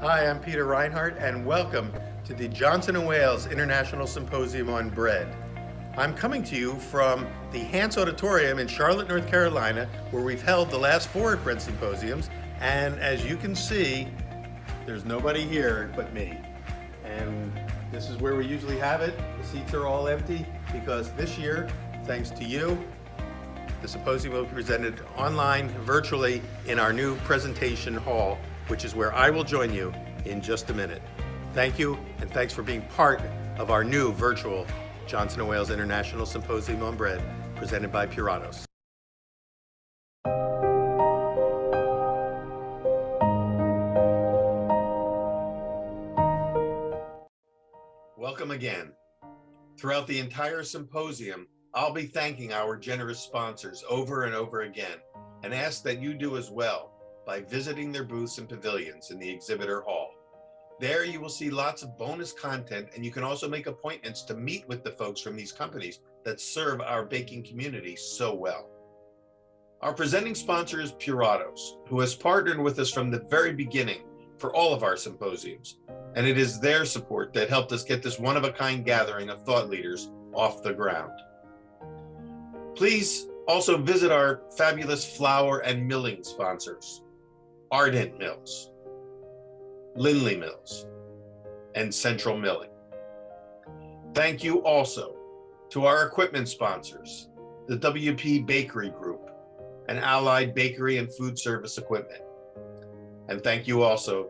Hi, I'm Peter Reinhardt, and welcome to the Johnson & Wales International Symposium on Bread. I'm coming to you from the Hance Auditorium in Charlotte, North Carolina, where we've held the last 4 bread symposiums, and as you can see, there's nobody here but me. And this is where we usually have it. The seats are all empty because this year, thanks to you, the symposium will be presented online, virtually, in our new presentation hall, which is where I will join you in just a minute. Thank you, and thanks for being part of our new virtual Johnson & Wales International Symposium on Bread, presented by Puratos. Welcome again. Throughout the entire symposium, I'll be thanking our generous sponsors over and over again, and ask that you do as well by visiting their booths and pavilions in the exhibitor hall. There you will see lots of bonus content, and you can also make appointments to meet with the folks from these companies that serve our baking community so well. Our presenting sponsor is Puratos, who has partnered with us from the very beginning for all of our symposiums, and it is their support that helped us get this one-of-a-kind gathering of thought leaders off the ground. Please also visit our fabulous flour and milling sponsors, Ardent Mills, Lindley Mills, and Central Milling. Thank you also to our equipment sponsors, the WP Bakery Group and Allied Bakery and Food Service Equipment. And thank you also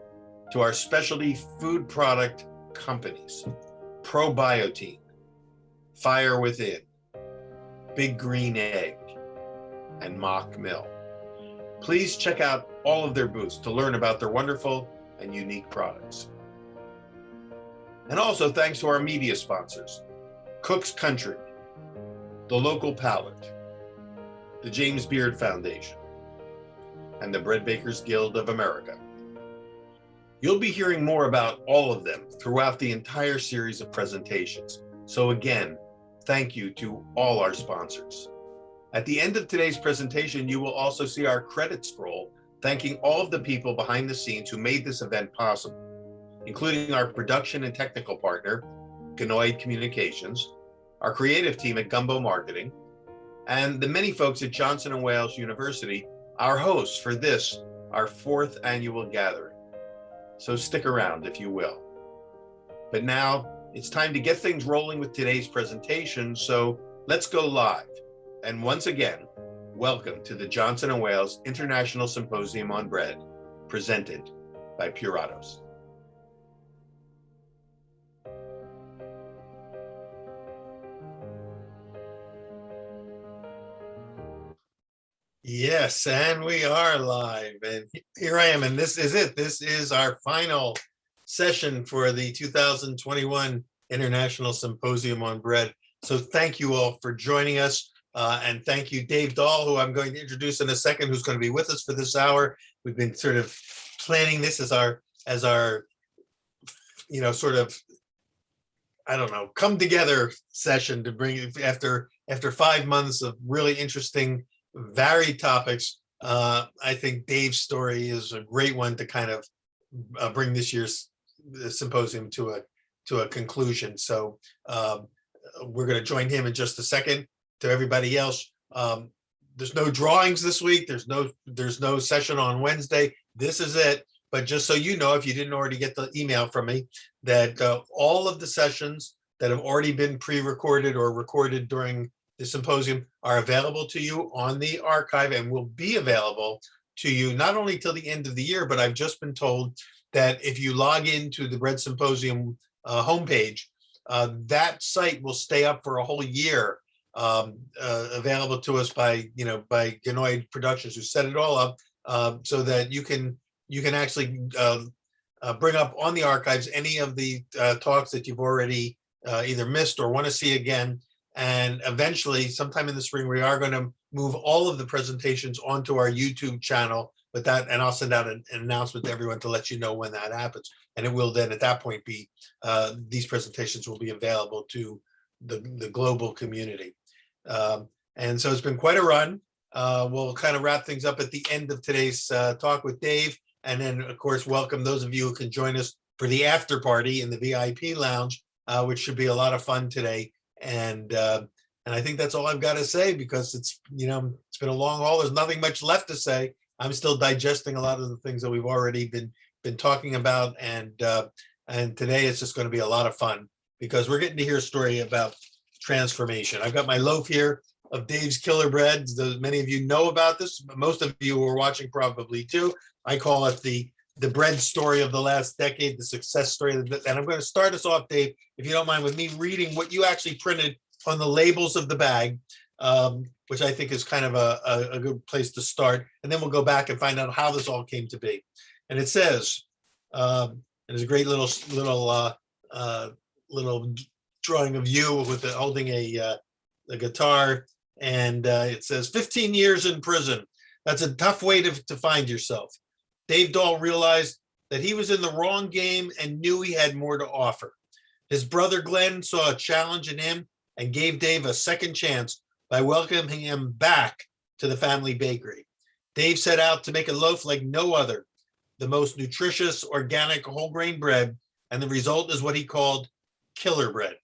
to our specialty food product companies, Probiotine, Fire Within, Big Green Egg, and Mock Mill. Please check out all of their booths to learn about their wonderful and unique products. And also thanks to our media sponsors, Cook's Country, The Local Palate, the James Beard Foundation, and the Bread Bakers Guild of America. You'll be hearing more about all of them throughout the entire series of presentations. So again, thank you to all our sponsors. At the end of today's presentation, you will also see our credit scroll, thanking all of the people behind the scenes who made this event possible, including our production and technical partner, Ganoid Communications, our creative team at Gumbo Marketing, and the many folks at Johnson & Wales University, our hosts for this, our 4th annual gathering. So stick around, if you will. But now it's time to get things rolling with today's presentation, so let's go live. And once again, welcome to the Johnson & Wales International Symposium on Bread, presented by Puratos. Yes, and we are live, and here I am, and this is it. This is our final session for the 2021 International Symposium on Bread. So thank you all for joining us. And thank you, Dave Dahl, who I'm going to introduce in a second, who's going to be with us for this hour. We've been sort of planning this as our, sort of, I don't know, come together session to bring after 5 months of really interesting, varied topics. I think Dave's story is a great one to kind of bring this year's symposium to a conclusion. So we're going to join him in just a second. To everybody else, there's no drawings this week. There's no session on Wednesday. This is it. But just so you know, if you didn't already get the email from me, that all of the sessions that have already been pre-recorded or recorded during the symposium are available to you on the archive and will be available to you not only till the end of the year, but I've just been told that if you log into the Bread Symposium homepage, that site will stay up for a whole year. Available to us by Ganoid Productions, who set it all up, so that you can actually bring up on the archives any of the talks that you've already either missed or want to see again. And eventually, sometime in the spring, we are going to move all of the presentations onto our YouTube channel. But that, and I'll send out an announcement to everyone to let you know when that happens. And it will then, at that point, be these presentations will be available to the global community. And so it's been quite a run. We'll kind of wrap things up at the end of today's talk with Dave. And then, of course, welcome those of you who can join us for the after party in the VIP lounge, which should be a lot of fun today. And I think that's all I've got to say, because it's been a long haul. There's nothing much left to say. I'm still digesting a lot of the things that we've already been talking about, and today it's just going to be a lot of fun because we're getting to hear a story about transformation. I've got my loaf here of Dave's Killer Bread. Many of you know about this. Most of you who are watching probably too. I call it the bread story of the last decade, the success story. And I'm going to start us off, Dave, if you don't mind, with me reading what you actually printed on the labels of the bag, which I think is kind of a good place to start. And then we'll go back and find out how this all came to be. And it says, there's a great little drawing of you with holding a guitar, and it says 15 years in prison. That's a tough way to find yourself. Dave Dahl realized that he was in the wrong game and knew he had more to offer. His brother Glenn saw a challenge in him and gave Dave a second chance by welcoming him back to the family bakery. Dave set out to make a loaf like no other, the most nutritious, organic, whole grain bread, and the result is what he called killer bread.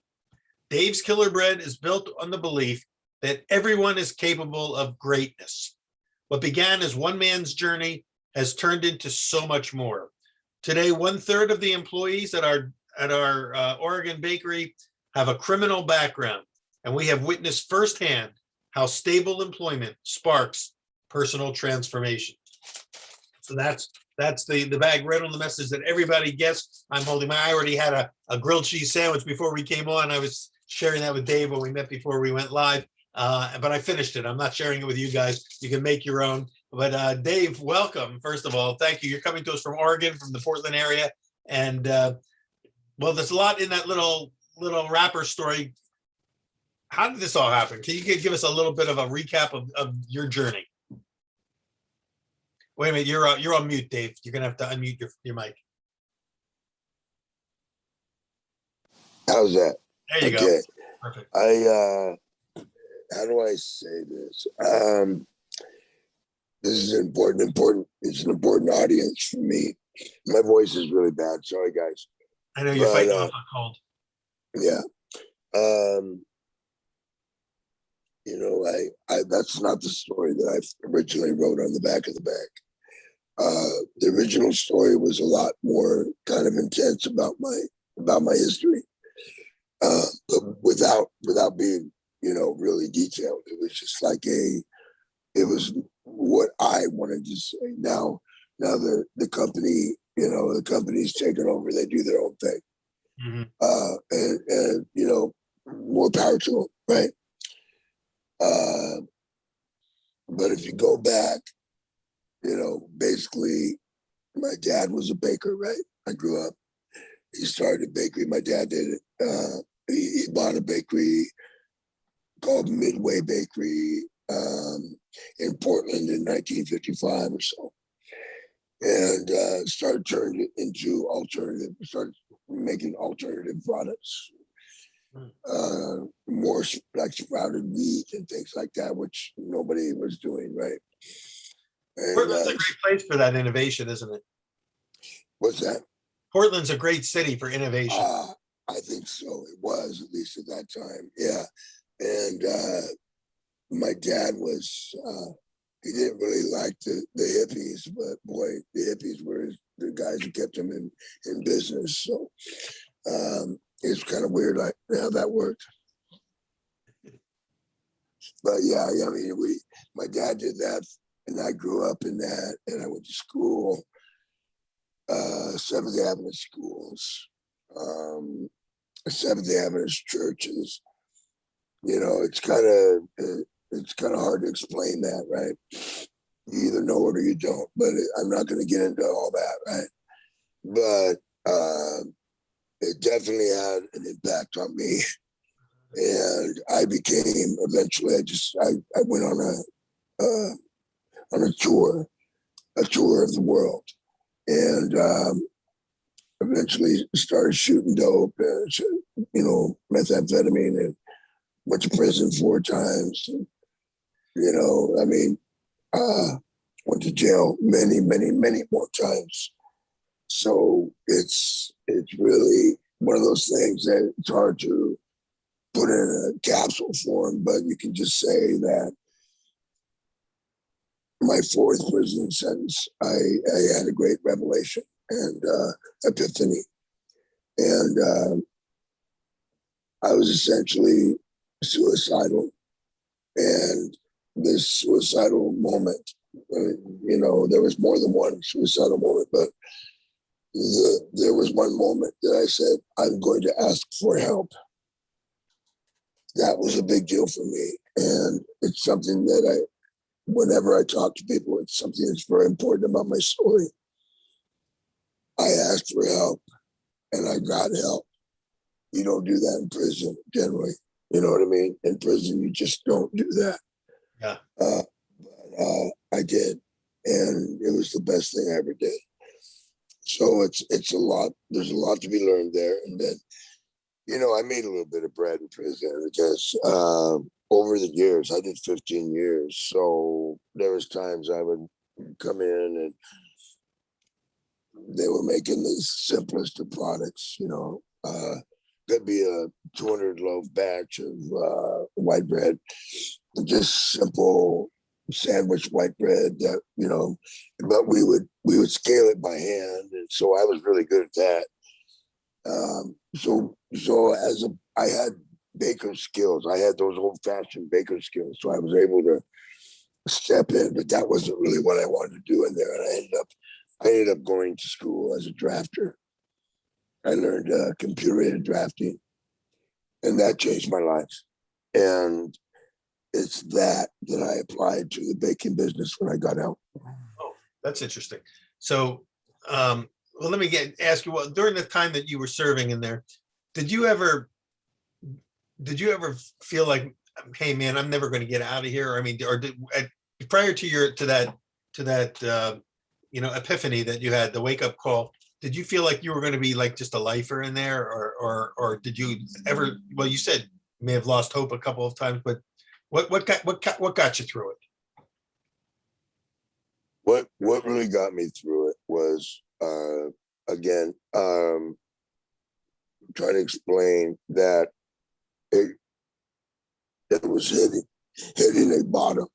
Dave's Killer Bread is built on the belief that everyone is capable of greatness. What began as one man's journey has turned into so much more. Today, 1/3 of the employees at our Oregon bakery have a criminal background, and we have witnessed firsthand how stable employment sparks personal transformation. So that's the bag right on the message that everybody gets. I'm holding I already had a grilled cheese sandwich before we came on. I was sharing that with Dave when we met before we went live, but I finished it. I'm not sharing it with you guys. You can make your own. But Dave, welcome. First of all, thank you. You're coming to us from Oregon, from the Portland area, and well, there's a lot in that little wrapper story. How did this all happen? Can you give us a little bit of a recap of your journey? Wait a minute, you're on mute, Dave. You're gonna have to unmute your mic. How's that? There you go. Perfect. How do I say this? This is important. It's an important audience for me. My voice is really bad. Sorry, guys. I know you're fighting off a cold. Yeah. That's not the story that I originally wrote on the back of the bag. The original story was a lot more kind of intense about my history, but without being really detailed. It was just like it was what I wanted to say. Now the company, the company's taken over. They do their own thing, and more power to them, right? But if you go back, basically, my dad was a baker, right? I grew up. He started a bakery. My dad did it. He bought a bakery called Midway Bakery in Portland in 1955 or so, and started turning it into alternative. Started making alternative products, more like sprouted wheat and things like that, which nobody was doing, right? And, Portland's a great place for that innovation, isn't it? What's that? Portland's a great city for innovation. I think so. It was, at least at that time. Yeah. And my dad was, he didn't really like the hippies, but boy, the hippies were the guys who kept him in business. So it's kind of weird like how that worked. But yeah, I mean, my dad did that, and I grew up in that, and I went to school, Seventh Adventist schools, Seventh Adventist churches. It's kind of hard to explain that, right? You either know it or you don't. But I'm not going to get into all that, right? But it definitely had an impact on me, and I became eventually. I went on a tour of the world, and eventually started shooting dope, methamphetamine, and went to prison 4 times. And, went to jail many, many, many more times. So it's really one of those things that it's hard to put in a capsule form, but you can just say that my fourth prison sentence, I had a great revelation and epiphany. And I was essentially suicidal. And this suicidal moment, there was more than one suicidal moment, but there was one moment that I said, I'm going to ask for help. That was a big deal for me. And it's something that whenever I talk to people, it's something that's very important about my story. I asked for help and I got help. You don't do that in prison generally. You know what I mean? In prison, you just don't do that. Yeah. I did. And it was the best thing I ever did. So it's a lot. There's a lot to be learned there. And then, I made a little bit of bread in prison because over the years, I did 15 years. So there was times I would come in and they were making the simplest of products, could be a 200 loaf batch of white bread, just simple sandwich white bread that, but we would scale it by hand. And so I was really good at that. So I had baker skills. I had those old fashioned baker skills. So I was able to step in, but that wasn't really what I wanted to do in there. And I ended up going to school as a drafter. I learned computer-aided drafting, and that changed my life. And it's that I applied to the baking business when I got out. Oh, that's interesting. So, well, let me ask you. Well, during the time that you were serving in there, did you ever feel like, hey, man, I'm never going to get out of here? I mean, prior to that epiphany that you had, the wake up call, did you feel like you were going to be like just a lifer in there, or did you ever? Well, you said you may have lost hope a couple of times, but what got you through it? What really got me through it was again trying to explain that it was hitting a bottom.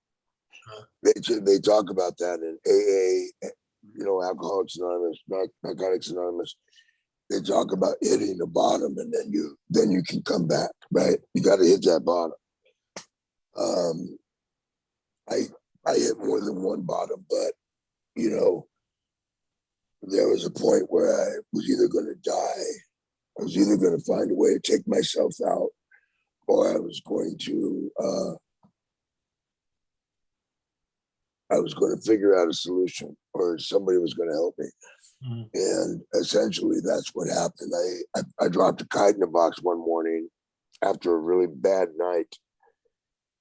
They talk about that in AA, Alcoholics Anonymous, Narcotics Anonymous. They talk about hitting the bottom, and then you can come back, right? You got to hit that bottom. I hit more than one bottom, but there was a point where I was either going to die, I was either going to find a way to take myself out, or I was going to figure out a solution, or somebody was going to help me. Mm-hmm. And essentially, that's what happened. I dropped a kite in a box one morning after a really bad night.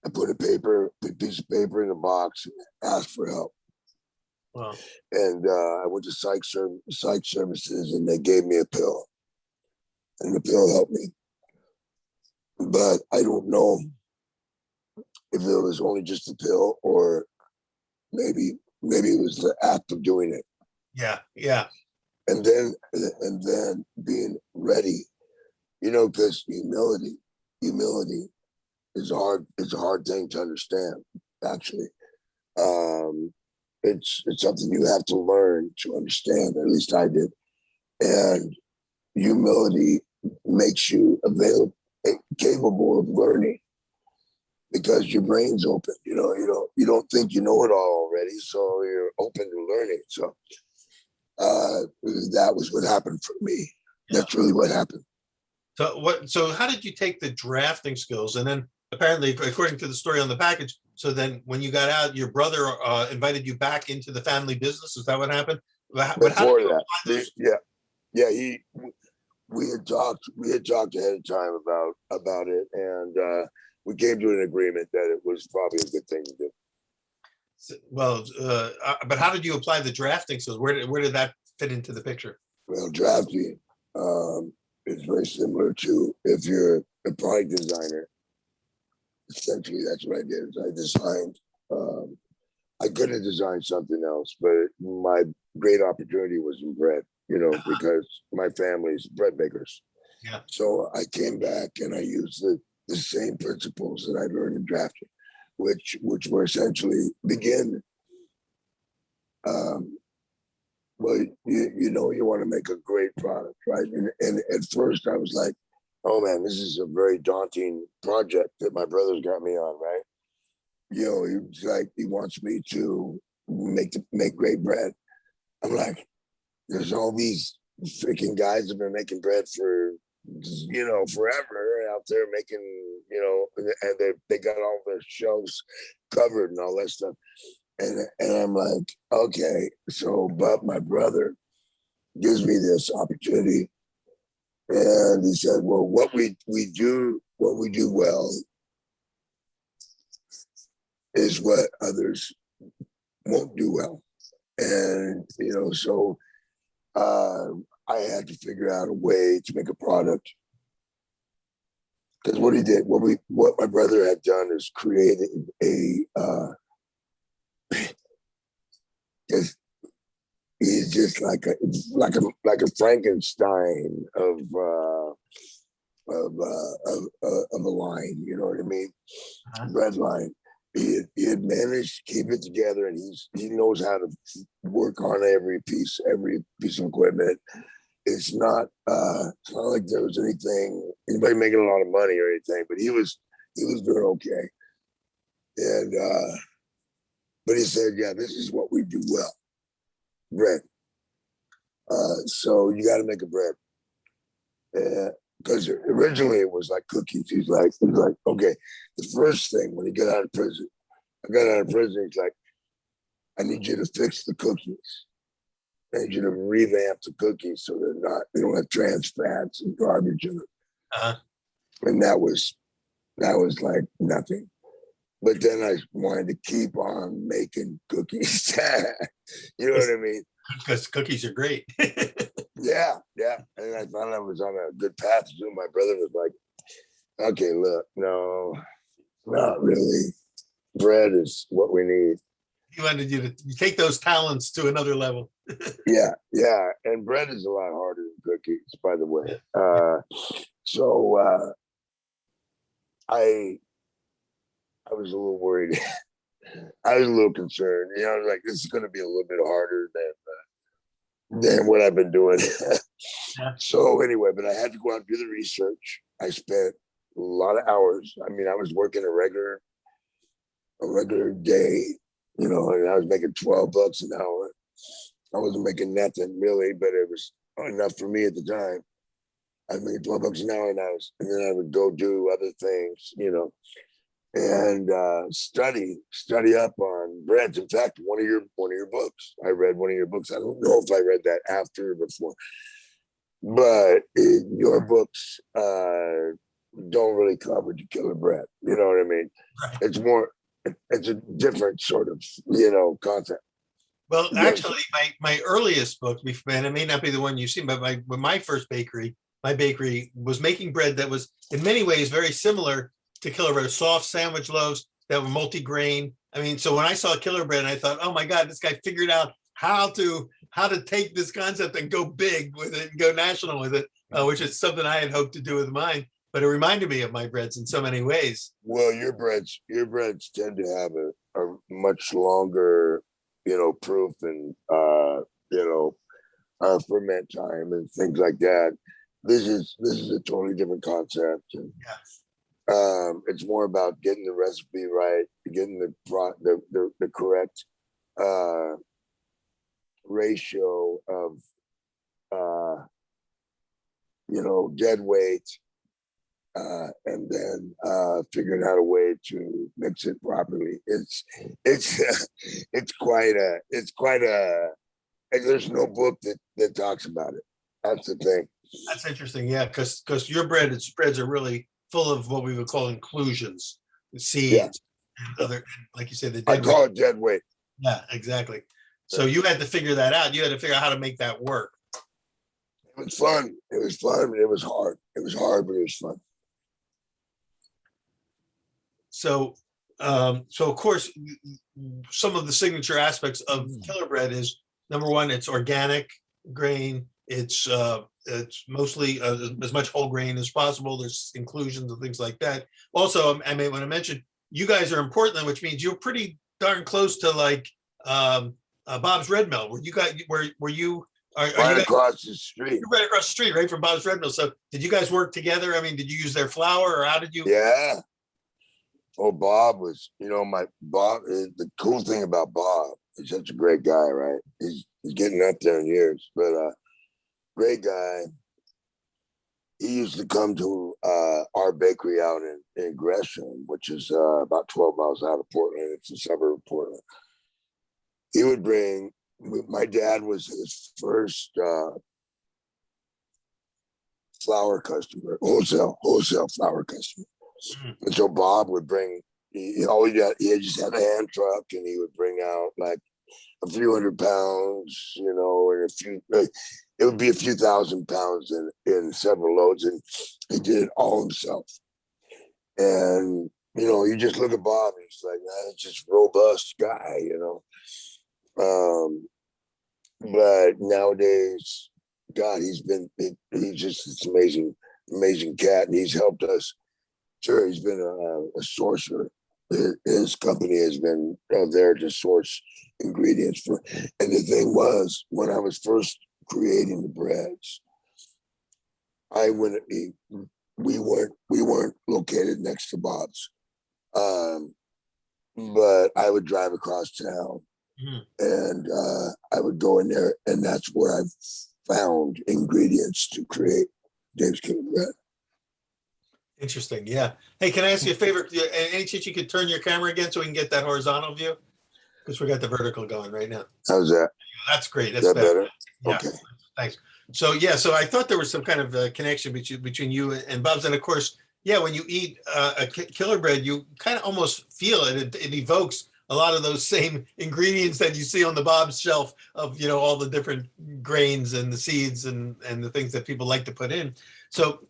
I put a piece of paper in a box and asked for help. Wow. And I went to psych services, and they gave me a pill, and the pill helped me. But I don't know if it was only just a pill, or maybe it was the act of doing it. Yeah. And then being ready, because humility is hard. It's a hard thing to understand, actually. It's something you have to learn to understand. At least I did. And humility makes you capable of learning, because your brain's open. You don't think you know it all already, so you're open to learning. So that was what happened for me. Yeah. That's really what happened. So how did you take the drafting skills, and then apparently, according to the story on the package, so then when you got out, your brother invited you back into the family business? Is that what happened? Before that, yeah, we had talked ahead of time about it, and we came to an agreement that it was probably a good thing to do. Well, but how did you apply the drafting skills? Where did that fit into the picture? Well, drafting is very similar to, if you're a product designer. Essentially, that's what I did. I I could have designed something else, but my great opportunity was in bread, because my family's bread bakers. Yeah. So I came back and I used the same principles that I learned in drafting, which were essentially begin. Um, well, you want to make a great product, right? And at first I was like, oh man, this is a very daunting project that my brother's got me on, right? He's like, he wants me to make great bread. I'm like, there's all these freaking guys that have been making bread for forever out there making, and they got all their shelves covered and all that stuff. And I'm like, okay, so but my brother gives me this opportunity, and he said, well, what we do well is what others won't do well. And so I had to figure out a way to make a product, because what my brother had done is created a just he's just like a Frankenstein of a line, you know what I mean? Bread line. He had managed to keep it together, and he knows how to work on every piece of equipment. It's not like there was anybody making a lot of money or anything, but he was doing okay. And but he said, yeah, this is what we do well, bread. So you got to make a bread. Because originally it was like cookies. He's like, okay, the first thing when he got out of prison, he's like, I need you to fix the cookies. I need you to revamp the cookies so they don't have trans fats and garbage in them. Uh-huh. And that was like nothing. But then I wanted to keep on making cookies. You know what I mean? Because cookies are great. Yeah. And I thought I was on a good path to do. My brother was like, okay, look, no, not really. Bread is what we need. He wanted you to take those talents to another level. Yeah. And bread is a lot harder than cookies, by the way. So I was a little worried. I was a little concerned. I was like, this is going to be a little bit harder than what I've been doing. So anyway, but I had to go out and do the research. I spent a lot of hours. I mean, I was working a regular day, and I was making $12 an hour. I wasn't making nothing really, but it was enough for me at the time. I was making $12 an hour, and then I would go do other things, and study up on breads. In fact, one of your books, I read one of your books. I don't know if I read that after or before, but your books don't really cover the killer bread. You know what I mean? Right. It's a different sort of concept. Well, actually, my earliest book, and it may not be the one you've seen, but my first bakery, my bakery was making bread that was in many ways very similar to killer bread, soft sandwich loaves that were multi-grain. I mean, so when I saw killer bread, I thought, oh my God, this guy figured out how to take this concept and go big with it and go national with it, which is something I had hoped to do with mine. But it reminded me of my breads in so many ways. Well, your breads tend to have a much longer, proof and ferment time and things like that. This is a totally different concept. And, it's more about getting the recipe right, getting the correct ratio of dead weight, and then figuring out a way to mix it properly. It's quite a there's no book that talks about it. That's the thing. That's interesting, yeah, because your spreads are really full of what we would call inclusions, the seeds, and other, like you said, I call it dead weight. Yeah, exactly. So you had to figure that out. You had to figure out how to make that work. It was fun. It was hard. It was hard, but it was fun. So So of course, some of the signature aspects of Killer Bread is number one, it's organic grain. It's mostly as much whole grain as possible. There's inclusions and things like that. Also, I may want to mention you guys are in Portland, which means you're pretty darn close to like Bob's Red Mill. Where you got where you are you Right guys across the street. you're right across the street, right from Bob's Red Mill. So did you guys work together? I mean, did you use their flour or how did you? Yeah. Oh, Bob was, my Bob. The cool thing about Bob, he's such a great guy, right? He's getting up there in years, but great guy. He used to come to our bakery out in Gresham, which is about 12 miles out of Portland. It's a suburb of Portland. He would bring. My dad was his first flour customer, wholesale flour customer. And so Bob would bring, he just had a hand truck and he would bring out like a few hundred pounds, and it would be a few thousand pounds in several loads. And he did it all himself. And, you just look at Bob and he's like, it's just robust guy, But nowadays, God, he's just this amazing cat. And he's helped us. Sure, he's been a sourcer. His company has been there to source ingredients for. And the thing was, when I was first creating the breads, we weren't located next to Bob's, but I would drive across town, and I would go in there, and that's where I found ingredients to create Dave's Killer Bread. Interesting. Yeah. Hey, can I ask you a favor? Any chance you could turn your camera again so we can get that horizontal view? Because we got the vertical going right now. How's that? That's great. That's that better. Yeah. Okay. Thanks. So I thought there was some kind of connection between you and Bob's, and of course, when you eat a Killer Bread, you kind of almost feel it. It evokes a lot of those same ingredients that you see on the Bob's shelf of all the different grains and the seeds and the things that people like to put in. So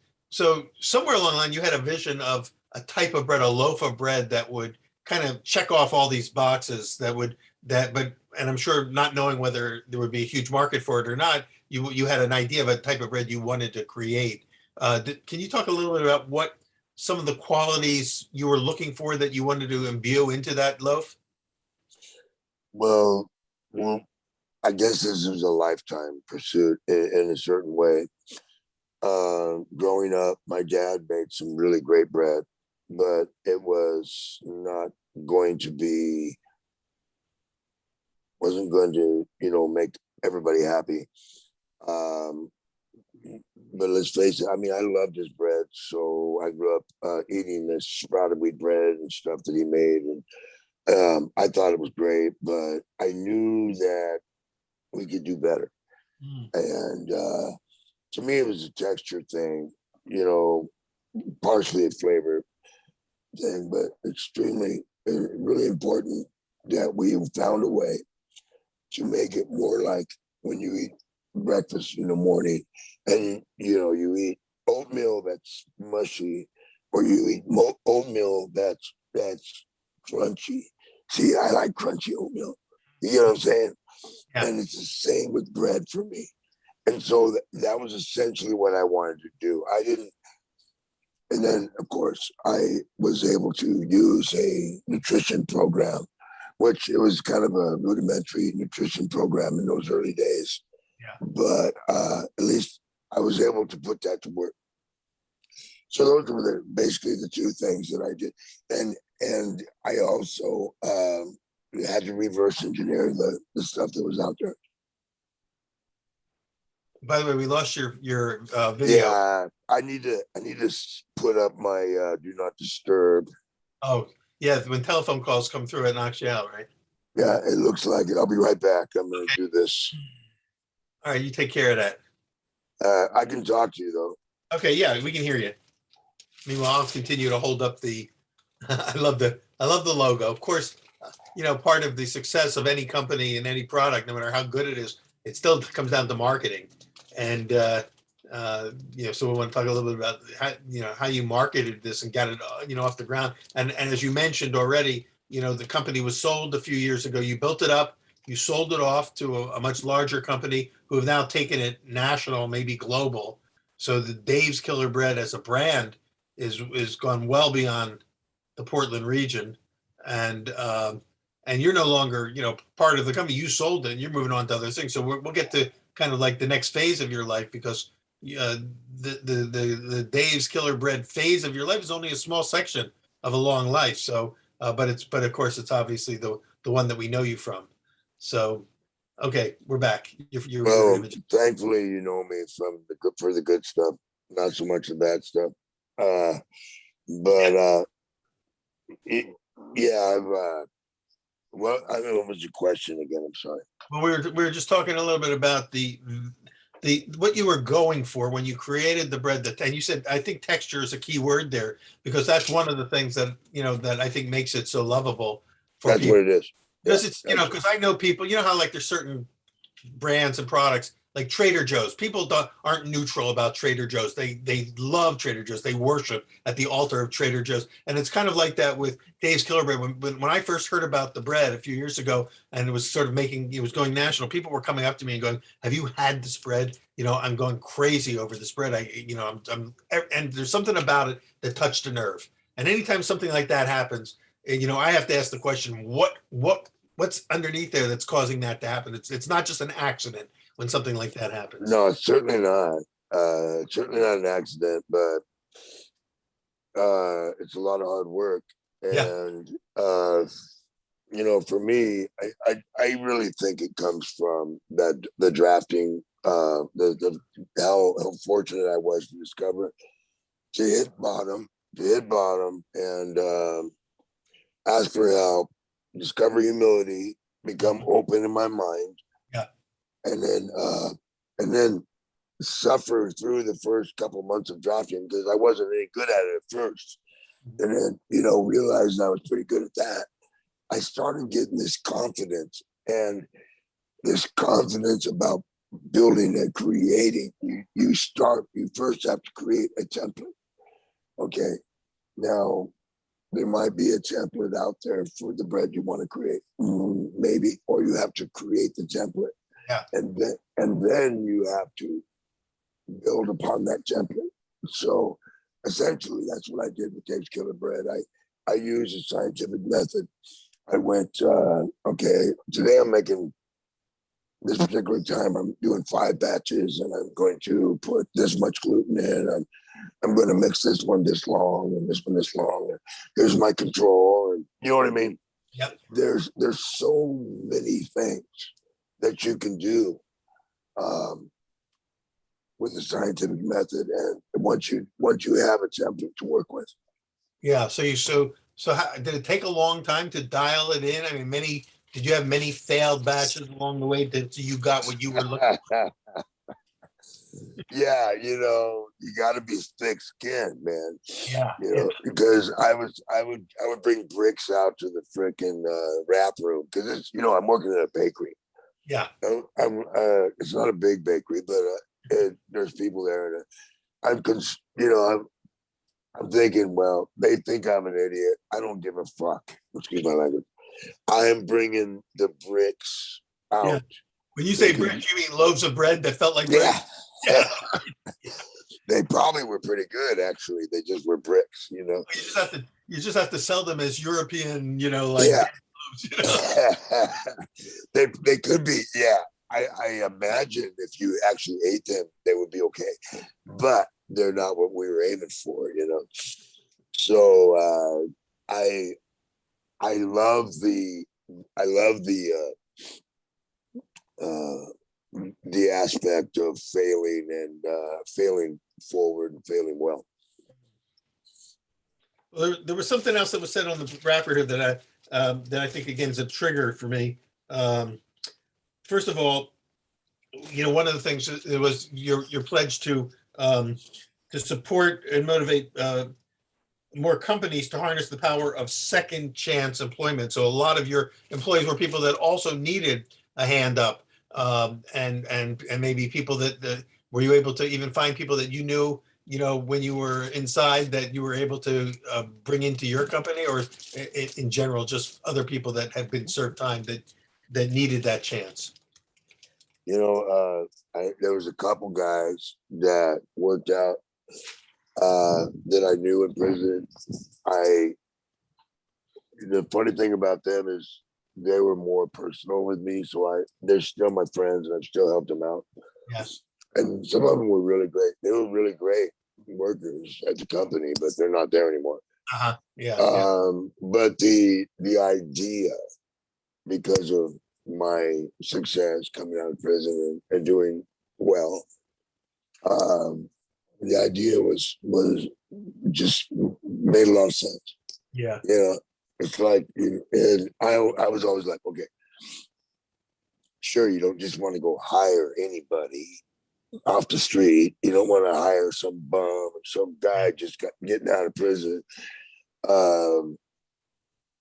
somewhere along the line, you had a vision of a type of bread, a loaf of bread that would kind of check off all these boxes and I'm sure not knowing whether there would be a huge market for it or not, you had an idea of a type of bread you wanted to create. Can you talk a little bit about what some of the qualities you were looking for that you wanted to imbue into that loaf? Well, I guess this was a lifetime pursuit in a certain way. Growing up, my dad made some really great bread, but it wasn't going to, make everybody happy. But let's face it, I loved his bread. So I grew up eating this sprouted wheat bread and stuff that he made. And I thought it was great, but I knew that we could do better. And to me, it was a texture thing, partially a flavor thing, but extremely, really important that we found a way to make it more like when you eat breakfast in the morning and, you eat oatmeal that's mushy, or you eat oatmeal that's crunchy. See, I like crunchy oatmeal. You know what I'm saying? Yeah. And it's the same with bread for me. And so that was essentially what I wanted to do. And then, of course, I was able to use a nutrition program, which it was kind of a rudimentary nutrition program in those early days. Yeah. But at least I was able to put that to work. So those were basically the two things that I did. And I also had to reverse engineer the stuff that was out there. By the way, we lost your video. Yeah, I need to put up my do not disturb. Oh, yeah. When telephone calls come through, it knocks you out, right? Yeah, it looks like it. I'll be right back. I'm going to do this. All right, you take care of that. I can talk to you though. Okay, yeah, we can hear you. Meanwhile, I'll continue to hold up the. I love the logo. Of course, part of the success of any company and any product, no matter how good it is, it still comes down to marketing. And So we want to talk a little bit about how you marketed this and got it, off the ground. And as you mentioned already, the company was sold a few years ago. You built it up, you sold it off to a much larger company who have now taken it national, maybe global. So the Dave's Killer Bread as a brand is gone well beyond the Portland region, and you're no longer part of the company. You sold it, and you're moving on to other things. So we'll get to kind of like the next phase of your life, because the Dave's Killer Bread phase of your life is only a small section of a long life. So, but of course it's obviously the one that we know you from. So, okay, we're back. Well, thankfully, you know me from the good stuff, not so much the bad stuff. But yeah, I've. Well, I don't know, what was your question again? I'm sorry. Well, we were just talking a little bit about the what you were going for when you created the bread, and you said, I think texture is a key word there, because that's one of the things that that I think makes it so lovable for That's people. what it is. Because it's because I know people, how like there's certain brands and products like Trader Joe's. People aren't neutral about Trader Joe's. They love Trader Joe's. They worship at the altar of Trader Joe's. And it's kind of like that with Dave's Killer Bread. When I first heard about the bread a few years ago, and it was it was going national, people were coming up to me and going, "Have you had this bread? I'm going crazy over this bread. And there's something about it that touched a nerve. And anytime something like that happens, I have to ask the question, what's underneath there that's causing that to happen? It's not just an accident when something like that happens. No, it's certainly not. It's certainly not an accident, but it's a lot of hard work. And for me, I really think it comes from the drafting, how fortunate I was to discover, to hit bottom, and ask for help, discover humility, become open in my mind. Yeah. And then suffer through the first couple months of drafting, because I wasn't any good at it at first. And then, realized I was pretty good at that. I started getting this confidence about building and creating. You first have to create a template. Okay. Now, there might be a template out there for the bread you want to create, maybe, or you have to create the template. Yeah. And then you have to build upon that template. So essentially, that's what I did with Dave's Killer Bread. I used a scientific method. I went, okay, today I'm making, this particular time, I'm doing 5 batches, and I'm going to put this much gluten in. I'm going to mix this one this long and this one this long. And here's my control. And you know what I mean? Yep. There's so many things that you can do with the scientific method, and once you have a template to work with. Yeah. So how, did it take a long time to dial it in? I mean, did you have many failed batches along the way so you got what you were looking for? Yeah, you got to be thick-skinned, man. Yeah. Because I would bring bricks out to the freaking wrap room, because it's I'm working at a bakery. Yeah. It's not a big bakery, but there's people there, and I'm thinking, well, they think I'm an idiot. I don't give a fuck. Excuse my language. I am bringing the bricks out. Yeah. When you say bricks, you mean loaves of bread that felt like bread? Yeah. They probably were pretty good, actually. They just were bricks, You just have to sell them as European, Yeah. loaves, They could be, yeah. I imagine if you actually ate them, they would be okay. But they're not what we were aiming for, So I love the aspect of failing and failing forward and failing well. Well, there was something else that was said on the wrapper here that I think again is a trigger for me. First of all, one of the things it was your pledge to support and motivate more companies to harness the power of second chance employment. So a lot of your employees were people that also needed a hand up, and maybe people that Were you able to even find people that you knew, when you were inside, that you were able to bring into your company, or in general, just other people that had been served time that needed that chance? There was a couple guys that worked out that I knew in prison. The funny thing about them is they were more personal with me, so they're still my friends, and I've still helped them out. Yes. And some of them were really great. They were really great workers at the company, but they're not there anymore. Uh-huh. Yeah. But the idea, because of my success coming out of prison and doing well, the idea was just made a lot of sense. Yeah. It's like, and I was always like, okay, sure, you don't just want to go hire anybody off the street. You don't want to hire some bum or some guy just getting out of prison.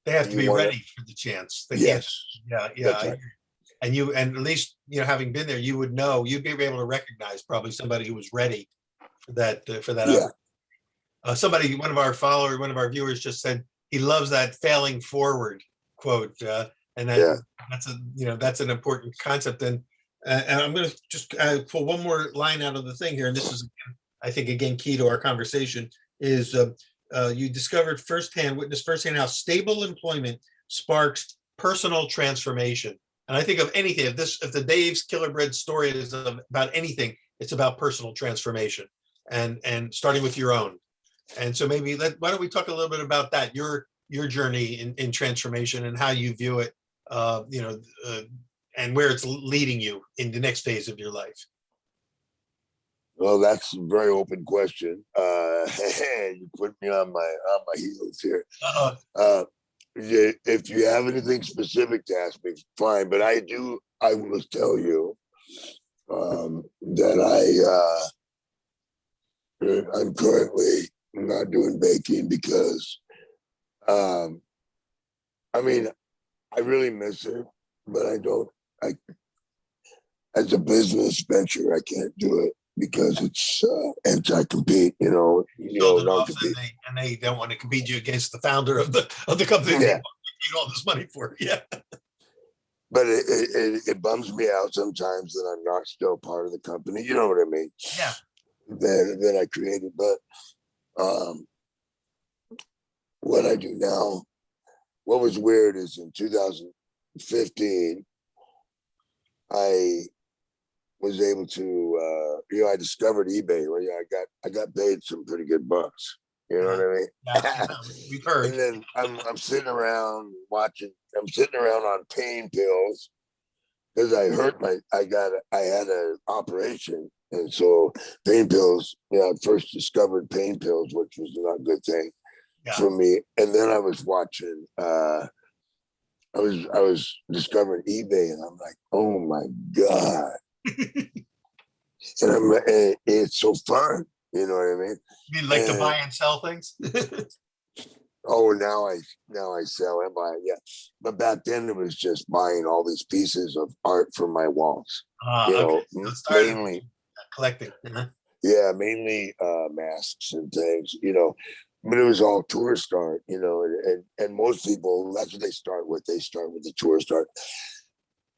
They have to be ready for the chance. They yes, can't. Yeah. Right. And at least, having been there, you'd be able to recognize probably somebody who was ready for that. Yeah. One of our viewers just said he loves that failing forward quote, and that's an important concept. And I'm going to just pull one more line out of the thing here, and this is, I think, again, key to our conversation, is you witnessed firsthand how stable employment sparks personal transformation. And I think of anything, if the Dave's Killer Bread story is about anything, it's about personal transformation and starting with your own. And so maybe why don't we talk a little bit about that, your journey in transformation and how you view it, and where it's leading you in the next phase of your life. Well, that's a very open question. You put me on my heels here. If you have anything specific to ask me, fine. But I will tell you that I'm currently not doing baking because, I really miss it, but as a business venture, I can't do it because it's anti-compete, non-compete. And they don't want to compete you against the founder of the company. Yeah. They need all this money for. Yeah. But it bums me out sometimes that I'm not still part of the company. You know what I mean? Yeah. That I created. But what I do now, what was weird is in 2015, I was able to, I discovered eBay. Well, I got paid some pretty good bucks. You know what I mean? Yeah, we've heard. And then I'm sitting around I'm sitting around on pain pills because I had an operation. And so pain pills, I first discovered pain pills, which was not a good thing for me. And then I was watching, I was discovering eBay, and I'm like, oh my God. And it's so fun. You know what I mean? You mean like to buy and sell things? Oh, now I sell and buy, yeah. But back then it was just buying all these pieces of art from my walls. Okay. So mainly collecting. Uh-huh. Yeah, mainly masks and things, but it was all tourist art, and most people, that's what they start with. They start with the tourist art.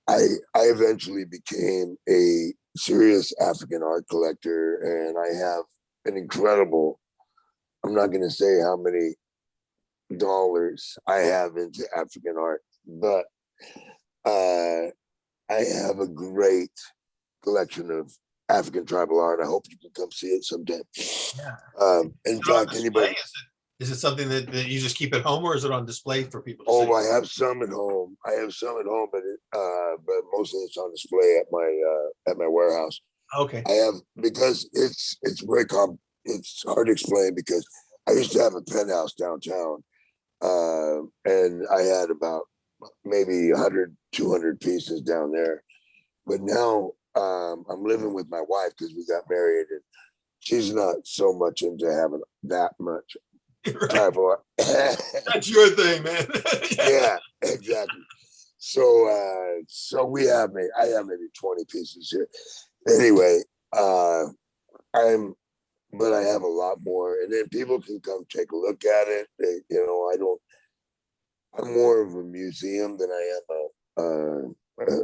I eventually became a serious African art collector, and I have an incredible, I'm not going to say how many dollars I have into African art, but I have a great collection of African tribal art. I hope you can come see it sometime. Yeah. In fact, anybody. Is it something that you just keep at home, or is it on display for people to see? I have some at home. But mostly it's on display at my warehouse. Okay. I have, because it's very it's hard to explain, because I used to have a penthouse downtown, and I had about maybe 100, 200 pieces down there. But now I'm living with my wife because we got married, and she's not so much into having that much tribal art. That's your thing, man. Yeah, exactly. So I have maybe 20 pieces here. Anyway, uh, I'm, but I have a lot more, and then people can come take a look at it. I don't. I'm more of a museum than I am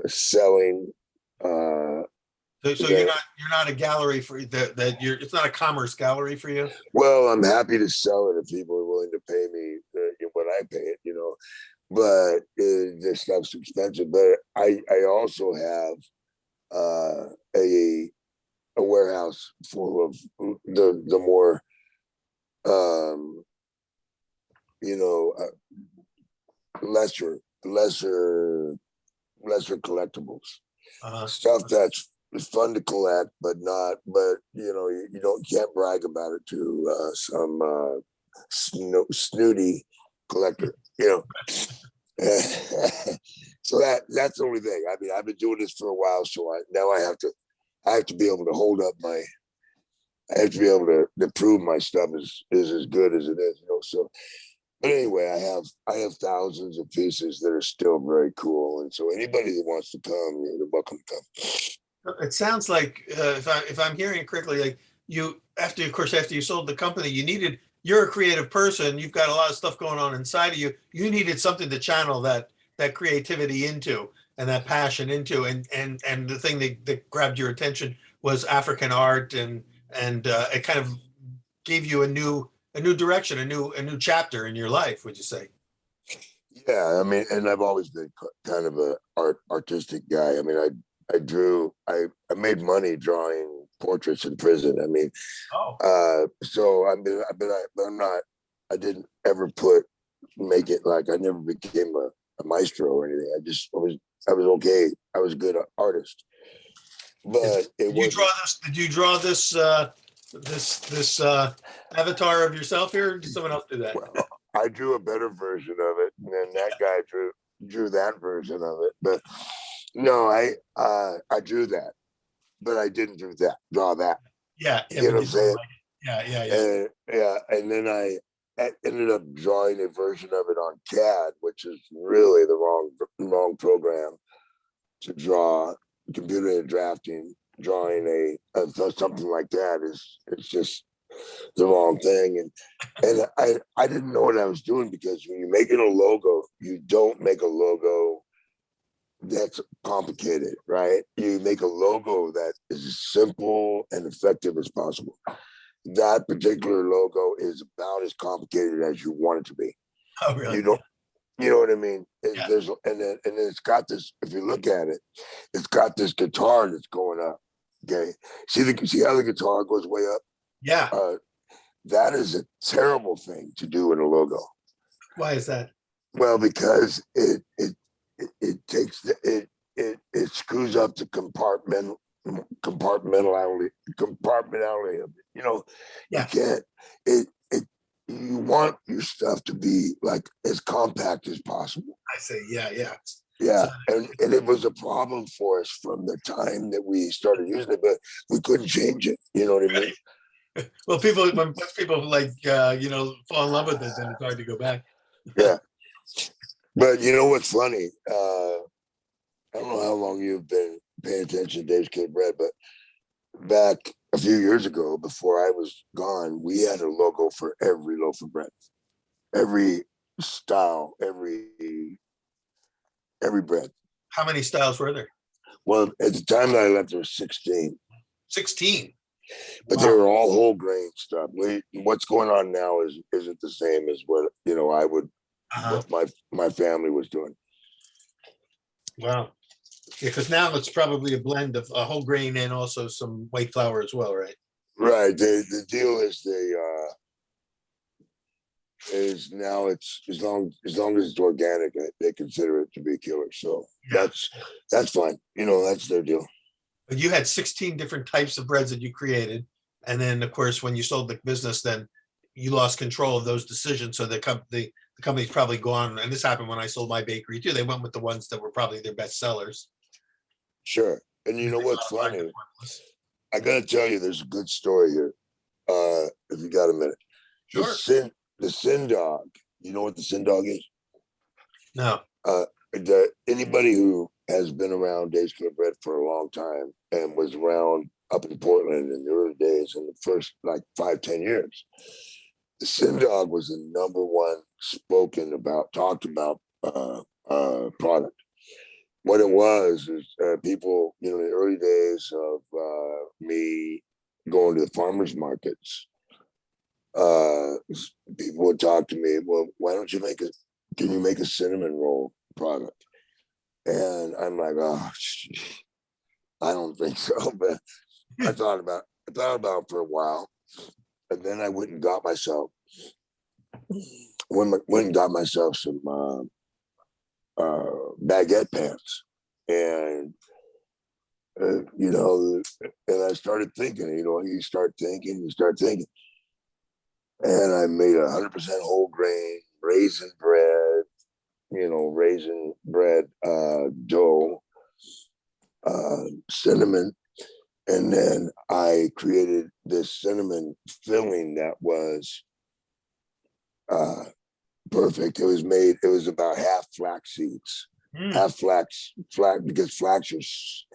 a selling. Uh, So that you're not a gallery for that you're it's not a commerce gallery for you. Well, I'm happy to sell it if people are willing to pay me what I pay it. But this stuff's expensive. But I also have a warehouse full of the more um, you know lesser lesser lesser collectibles, Uh, stuff that's fun to collect, but not. But you don't can't brag about it to some snooty collector. So that's the only thing. I mean, I've been doing this for a while, so now I have to be able to hold up my. I have to be able to prove my stuff is as good as it is. So but anyway, I have thousands of pieces that are still very cool, and so anybody that wants to come, they're welcome to come. it sounds like if I'm hearing it correctly, like you after of course after you sold the company, you're a creative person. You've got a lot of stuff going on inside of you. You needed something to channel that creativity into and that passion into, and the thing that grabbed your attention was African art, and it kind of gave you a new direction, a new chapter in your life. Would you say? Yeah, I mean, and I've always been kind of a artistic guy. I mean, I drew, I made money drawing portraits in prison. I mean, Oh, so but I'm not. I didn't ever make it like I never became a maestro or anything. I was okay. I was a good artist, but it did you draw wasn't. this? Did you draw this avatar of yourself here? Or did someone else do that? Well, I drew a better version of it, and then that guy drew that version of it. But no, I drew that, but I didn't draw that. Yeah, yeah, You know but what you I'm didn't saying? like it. Yeah, yeah, yeah. And yeah, and then I ended up drawing a version of it on CAD, which is really the wrong program to draw computer drafting. Drawing something like that is it's just the wrong thing. And I didn't know what I was doing, because when you're making a logo, you don't make a logo that's complicated, right? You make a logo that is as simple and effective as possible. That particular logo is about as complicated as you want it to be. Oh, really? You don't, you know what I mean? Yeah, And then it's got this. If you look at it, it's got this guitar that's going up. Okay, see how the guitar goes way up. yeah. Uh, that is a terrible thing to do in a logo. Why is that? Well, because it takes it screws up the compartmentality of it. You Yeah, can't it you want your stuff to be like as compact as possible. I see. Yeah, yeah. So, Yeah, and it was a problem for us from the time that we started using it, but we couldn't change it. You know what I mean? well, once people like fall in love with it, then it's hard to go back. Yeah, but you know what's funny? I don't know how long you've been paying attention to Dave's Kid Bread, but back a few years ago, before I was gone, we had a logo for every loaf of bread, every style, every bread. How many styles were there? Well, at the time that I left, there was 16, 16. but they Wow. were all whole grain stuff. What's going on now isn't the same as what Uh-huh. what my family was doing. Wow. Yeah, because now it's probably a blend of a whole grain and also some white flour as well, right? Right. The deal is is now it's as long as it's organic, they consider it to be a killer. So Yeah. that's fine. That's their deal. But you had 16 different types of breads that you created. And then, of course, when you sold the business, then you lost control of those decisions. So the company's probably gone. And this happened when I sold my bakery too. They went with the ones that were probably their best sellers. Sure. And you They know what's modified the funny? formulas. I gotta tell you, there's a good story here. If you got a minute, the Sure. sin the sin dog. You know what the sin dog is? No. Anybody who has been around Dave's Killer Bread for a long time and was around up in Portland in the early days, in the first like 5, 10 years. The Sin Dog was the number one talked about product. What it was is people, in the early days of me going to the farmers markets, people would talk to me, well, why don't you can you make a cinnamon roll product? And I'm like, oh, I don't think so. But I thought about it for a while. And then I went and got myself some baguette pants. And and I started thinking, you start thinking. And I made 100% whole grain raisin bread, dough, cinnamon. And then I created this cinnamon filling that was perfect. It was about half flax seeds, half flax, because flax is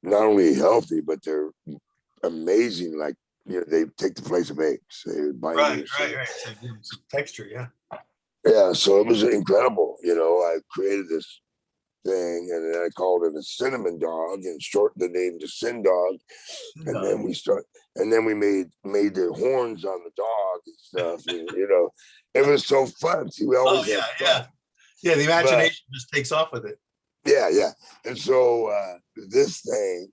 not only healthy, but they're amazing. Like, they take the place of eggs. They bind right. So some texture, yeah. Yeah, so it was incredible. I created this thing, and then I called it a cinnamon dog and shortened the name to Sin Dog. And then we made the horns on the dog and stuff. And, it was so fun. See, we always have fun. Yeah. The imagination just takes off with it. Yeah. And so this thing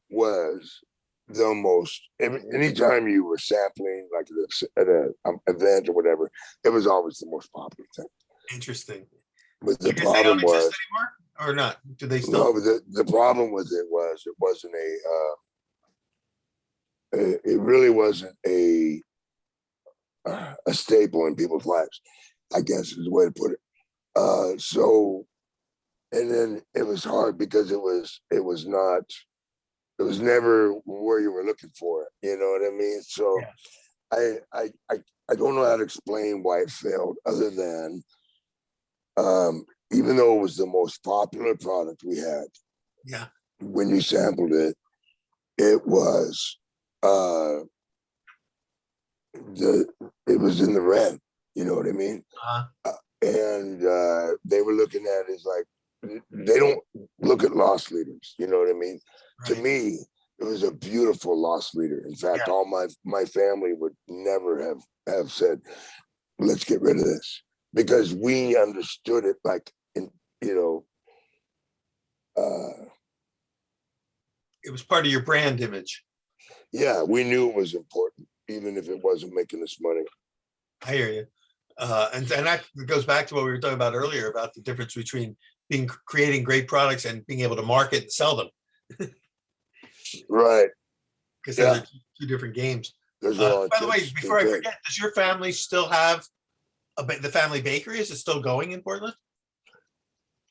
was the most. Anytime you were sampling, like at an event or whatever, it was always the most popular thing. Interesting. But the problem was anymore or not? Do they still? No, the problem with it wasn't it really wasn't a staple in people's lives, I guess is the way to put it. So, and then it was hard because it was never where you were looking for it. You know what I mean? So I don't know how to explain why it failed, other than even though it was the most popular product we had, when you sampled it, it was it was in the red. You know what I mean? And they were looking at it as like, they don't look at loss leaders. You know what I mean? Right. To me, it was a beautiful loss leader. In fact, all my family would never have said, let's get rid of this, because we understood it like, it was part of your brand image. Yeah, we knew it was important, even if it wasn't making us money. I hear you. And that goes back to what we were talking about earlier about the difference between creating great products and being able to market and sell them. Right. Because they're two different games. By the way, before I forget, does your family still have the family bakery? Is it still going in Portland?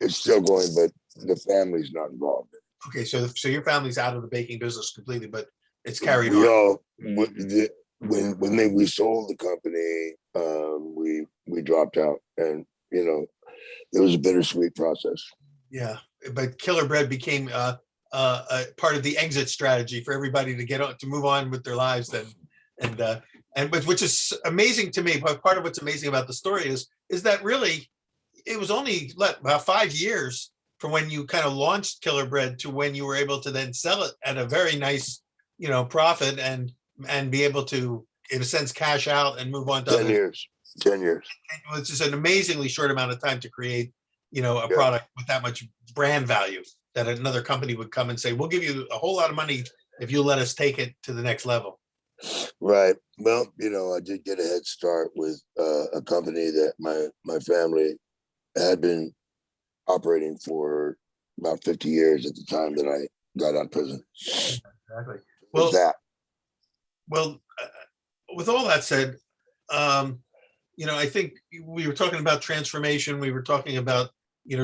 It's still going, but the family's not involved. Okay, so your family's out of the baking business completely, but it's carried on. When we sold the company, we dropped out, and it was a bittersweet process. Yeah, but Killer Bread became a part of the exit strategy for everybody to move on with their lives, and which is amazing to me. But part of what's amazing about the story is that really it was only about 5 years from when you kind of launched Killer Bread to when you were able to then sell it at a very nice, profit and be able to, in a sense, cash out and move on to 10 years. It's just an amazingly short amount of time to create, a product with that much brand value that another company would come and say, we'll give you a whole lot of money if you let us take it to the next level. Right. Well, I did get a head start with a company that my family had been operating for about 50 years at the time that I got out of prison. Exactly. Well, with all that said, I think we were talking about transformation. We were talking about,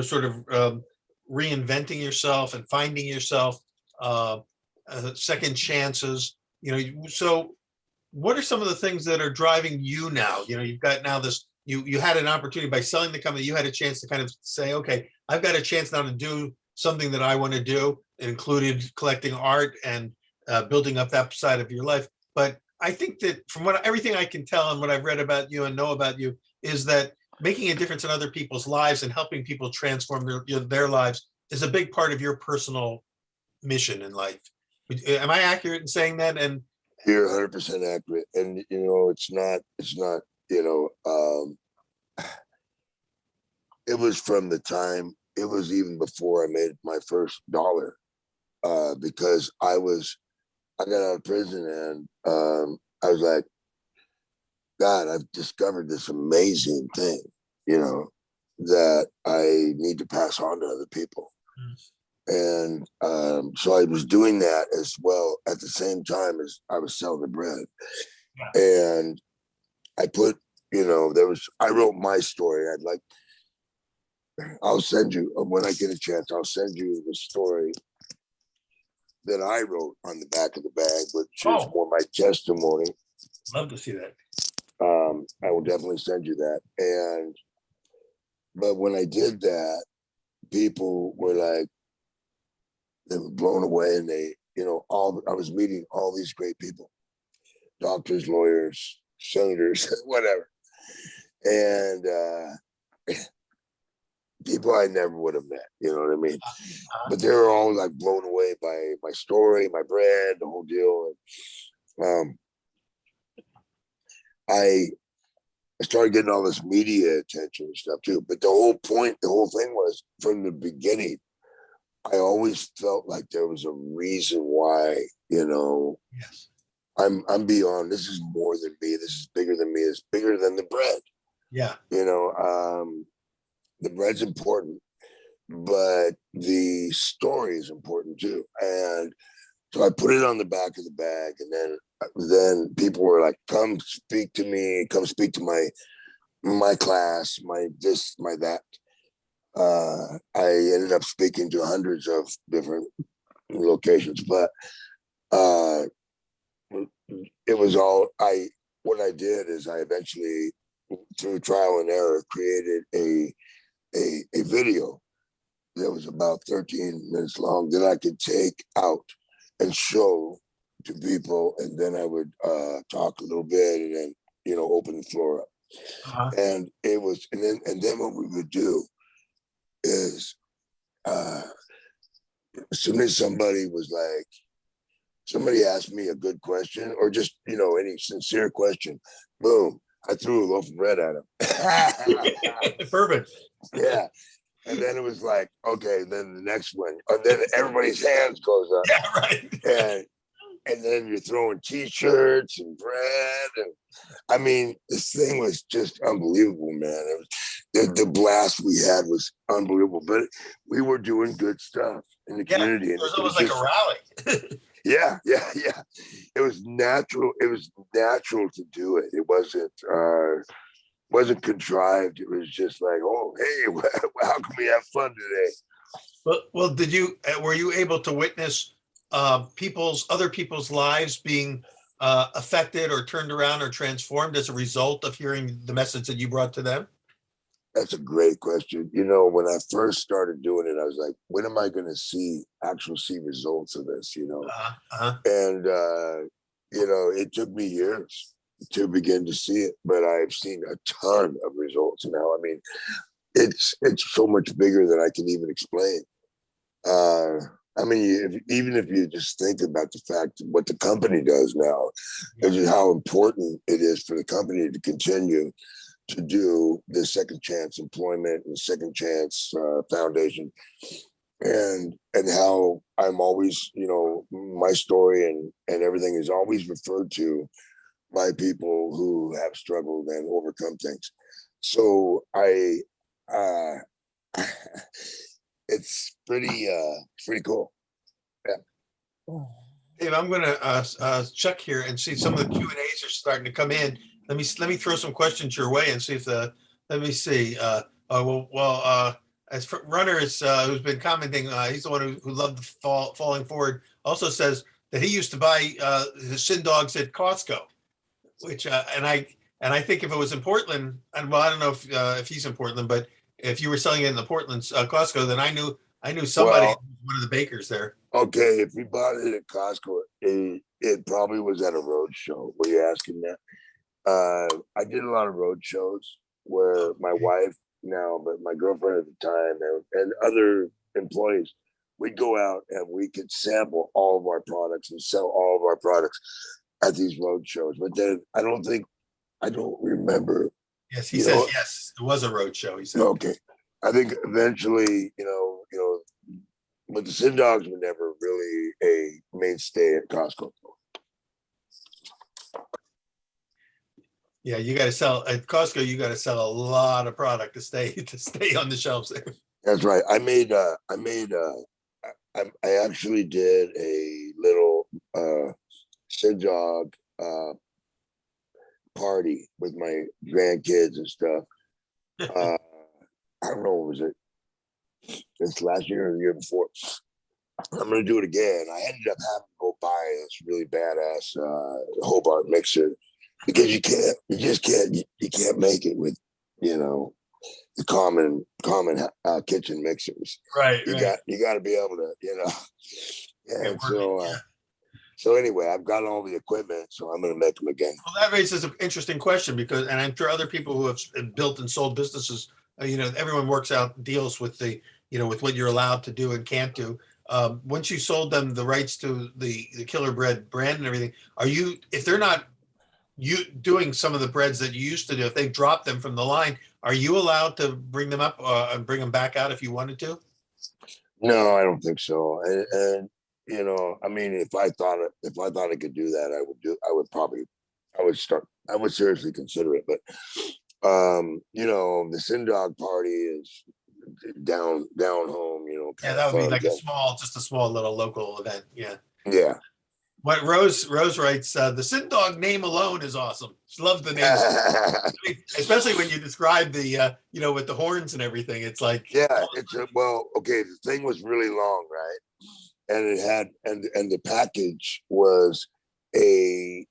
sort of reinventing yourself and finding yourself, second chances. So what are some of the things that are driving you now? You've got now this. You had an opportunity by selling the company. You had a chance to kind of say, okay, I've got a chance now to do something that I want to do. It included collecting art and building up that side of your life. But I think that from everything I can tell and what I've read about you and know about you is that making a difference in other people's lives and helping people transform their lives is a big part of your personal mission in life. Am I accurate in saying that? And You're 100% accurate. And, it's not, it was from the time, it was even before I made my first dollar, because I got out of prison and I was like, God, I've discovered this amazing thing, that I need to pass on to other people. And so I was doing that as well at the same time as I was selling the bread. yeah. And I put, I wrote my story. I'll send you, when I get a chance, I'll send you the story that I wrote on the back of the bag, which is more my testimony. Love to see that. I will definitely send you that. But when I did that, people were like, they were blown away, and I was meeting all these great people, doctors, lawyers, senators, whatever. And people I never would have met, you know what I mean? But they were all like blown away by my story, my bread, the whole deal. And I started getting all this media attention and stuff too. But the whole thing was, from the beginning, I always felt like there was a reason why, Yes. I'm beyond. This is more than me. This is bigger than me. It's bigger than the bread. Yeah. The bread's important, but the story is important too. And so I put it on the back of the bag, and then people were like, come speak to me, come speak to my class, my this, my that. I ended up speaking to hundreds of different locations, but it was all what I did is I eventually, through trial and error, created a video that was about 13 minutes long that I could take out and show to people, and then I would talk a little bit, and then open the floor up. And it was, and then what we would do is, as soon as somebody asked me a good question, or just any sincere question, boom, I threw a loaf of bread at him. Perfect. Yeah. And then it was like, okay, then the next one, and then everybody's hands goes up. Yeah, right. And then you're throwing T-shirts and bread, and I mean, this thing was just unbelievable, man. It was, the blast we had was unbelievable, but we were doing good stuff in the community. It was almost like a rally. Yeah. It was natural. It was natural to do it. It wasn't contrived. It was just like, oh, hey, how can we have fun today? Well, were you able to witness other people's lives being affected or turned around or transformed as a result of hearing the message that you brought to them? That's a great question. When I first started doing it, I was like, when am I going to see results of this, And, it took me years to begin to see it, but I've seen a ton of results now. I mean, it's so much bigger than I can even explain. I mean, even if you just think about the fact of what the company does now, and how important it is for the company to continue to do the second chance employment and second chance foundation, and how I'm always, my story and everything is always referred to by people who have struggled and overcome things. So it's pretty cool. Yeah. Dave, I'm going to check here and see some of the Q&As are starting to come in. Let me throw some questions your way and see if let me see. As Runner is who's been commenting, he's the one who loved falling forward. Also says that he used to buy his Shin Dogs at Costco, which and I think if it was in Portland, and I don't know if he's in Portland, but if you were selling it in the Portland Costco, then I knew somebody, one of the bakers there. Okay, if we bought it at Costco, it probably was at a road show. Were you asking that? I did a lot of road shows where my Okay. wife now, but my girlfriend at the time, and other employees, we'd go out and we could sample all of our products and sell all of our products at these road shows. But then I don't remember, Yes, he you says know, yes. It was a road show. He said. okay. I think eventually, but the Sin Dogs were never really a mainstay at Costco. Yeah, you got to sell at Costco. You got to sell a lot of product to stay on the shelves there. That's right. I actually did a little Sin Dog party with my grandkids and stuff. Uh, I don't know, was it this last year or the year before? I'm gonna do it again. I ended up having to go buy this really badass Hobart mixer because you just can't, you can't make it with, you know, the common kitchen mixers. Right, right. You got to be able to, Yeah, and work it. so Yeah. so anyway, I've got all the equipment, so I'm gonna make them again. Well, that raises an interesting question because, and I'm sure other people who have built and sold businesses, everyone works out deals with with what you're allowed to do and can't do. Once you sold them the rights to the Killer Bread brand and everything, if they're not you doing some of the breads that you used to do, if they drop them from the line, are you allowed to bring them up and bring them back out if you wanted to? No, I don't think so. And I mean, if I thought I could do that, I would probably, I would seriously consider it. But the Sin Dog party is down home, Yeah, kind of that would be fun. like just a small little local event. Yeah. Yeah. What Rose writes, the Sin Dog name alone is awesome. She loves the name, especially when you describe the with the horns and everything. It's like, Yeah, well, okay, the thing was really long, right? And it had and the package was a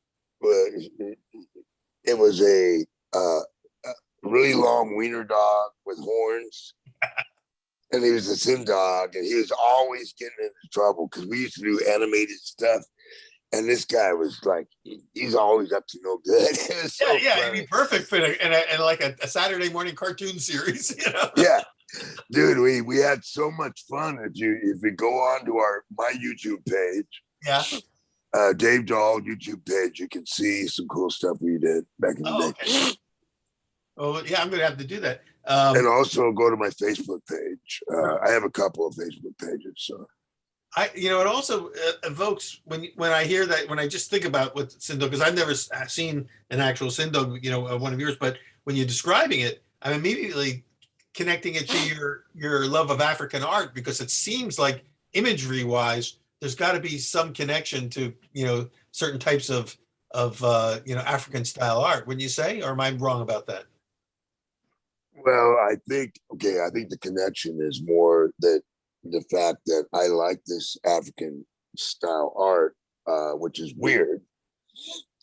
it was a really long wiener dog with horns, and he was a Sin Dog, and he was always getting into trouble because we used to do animated stuff, and this guy was like, he's always up to no good. It was yeah, so yeah, it'd be funny. perfect for in like a Saturday morning cartoon series. Yeah, dude, we had so much fun. If you go on to my YouTube page, Yeah. Dave Dahl YouTube page, you can see some cool stuff we did back in the Oh, okay. day. Oh, yeah, I'm gonna have to do that. And also go to my Facebook page. Right. I have a couple of Facebook pages. So It also evokes when I hear that, when I just think about what Sindog, because I've never seen an actual Sindog, one of yours, but when you're describing it, I'm immediately connecting it to your love of African art, because it seems like imagery wise, there's got to be some connection to certain types of African style art. Wouldn't you say, or am I wrong about that? well, I think the connection is more that the fact that I like this African style art, which is weird.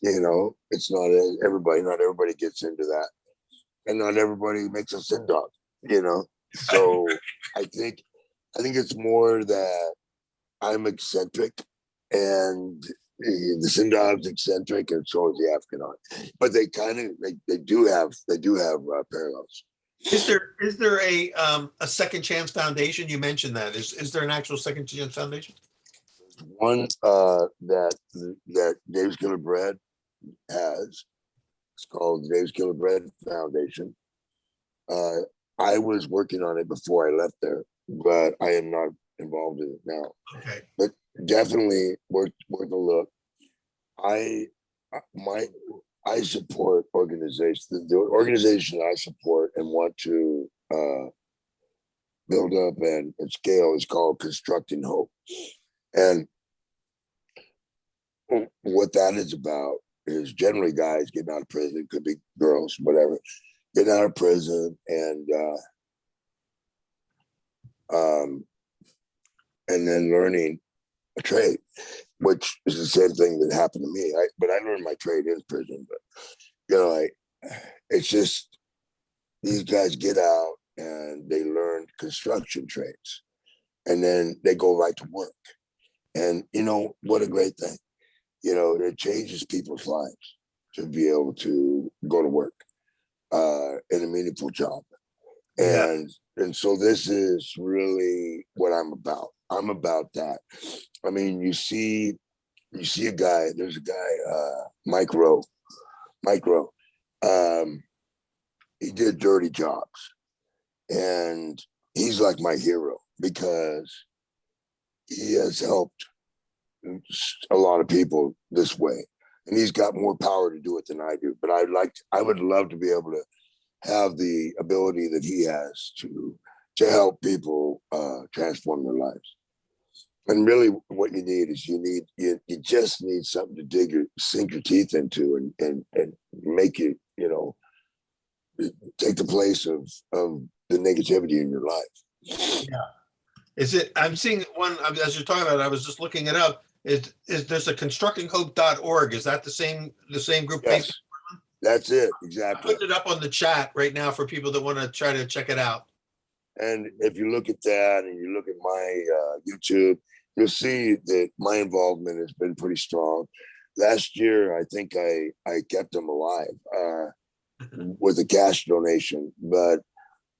It's not everybody gets into that, and not everybody makes a Sin Dog. So I think it's more that I'm eccentric, and the Sin Dog's eccentric, and so is the African art. But they do have parallels. Is there a Second Chance Foundation? You mentioned that. Is there an actual Second Chance Foundation? One that Dave's Killer Bread has. It's called Dave's Killer Bread Foundation. I was working on it before I left there, but I am not involved in it now. Okay. But definitely worth a look. I my I support organizations. The organization I support and want to build up and scale is called Constructing Hope. And what that is about is generally guys getting out of prison, could be girls, whatever, getting out of prison and then learning a trade, which is the same thing that happened to me. But I learned my trade in prison. But it's just these guys get out and they learn construction trades, and then they go right to work. And what a great thing. It changes people's lives to be able to go to work in a meaningful job. Yeah. And so this is really what I'm about. I'm about that. I mean, you see a guy, there's a guy, Mike Rowe. He did dirty jobs, and he's like my hero because he has helped a lot of people this way, and he's got more power to do it than I do. But I would love to be able to have the ability that he has to help people transform their lives. And really, what you need is you just need something to sink your teeth into, and make it, take the place of the negativity in your life. Yeah. Is it? I'm seeing one as you're talking about it, I was just looking it up. Is there's a constructinghope.org? Is that the same group? Yes, that's it. I Exactly. put it up on the chat right now for people that want to try to check it out. And if you look at that and you look at my YouTube, you'll see that my involvement has been pretty strong. Last year, I think I kept them alive with a cash donation, but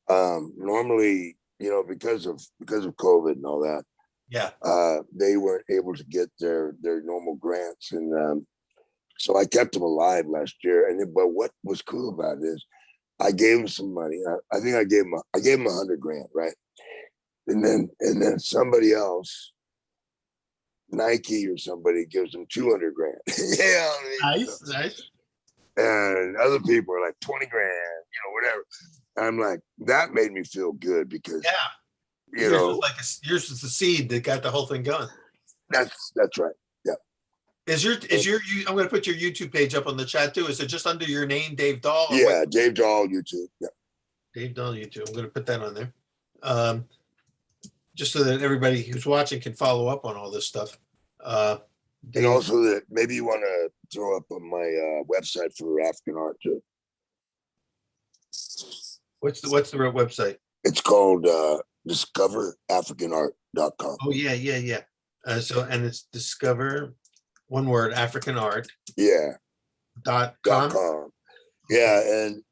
normally, because of COVID and all that, Yeah. they weren't able to get their normal grants, and so I kept them alive last year. But what was cool about it is I gave them some money. I think I gave them $100,000, right? And then somebody else, Nike or somebody, gives them $200,000. Yeah, Nice. And other people are like 20 grand, whatever. I'm like, that made me feel good because, Yeah. Yours is the seed that got the whole thing going. That's right. Yeah. I'm going to put your YouTube page up on the chat too. Is it just under your name, Dave Dahl? Yeah, Dave Dahl YouTube. Yeah. Dave Dahl YouTube. I'm going to put that on there. Just so that everybody who's watching can follow up on all this stuff. And also that maybe you want to throw up on my website for African art too. What's the website? It's called discoverafricanart.com. Oh yeah. And it's discover, one word, African art. Yeah. .com. Yeah, and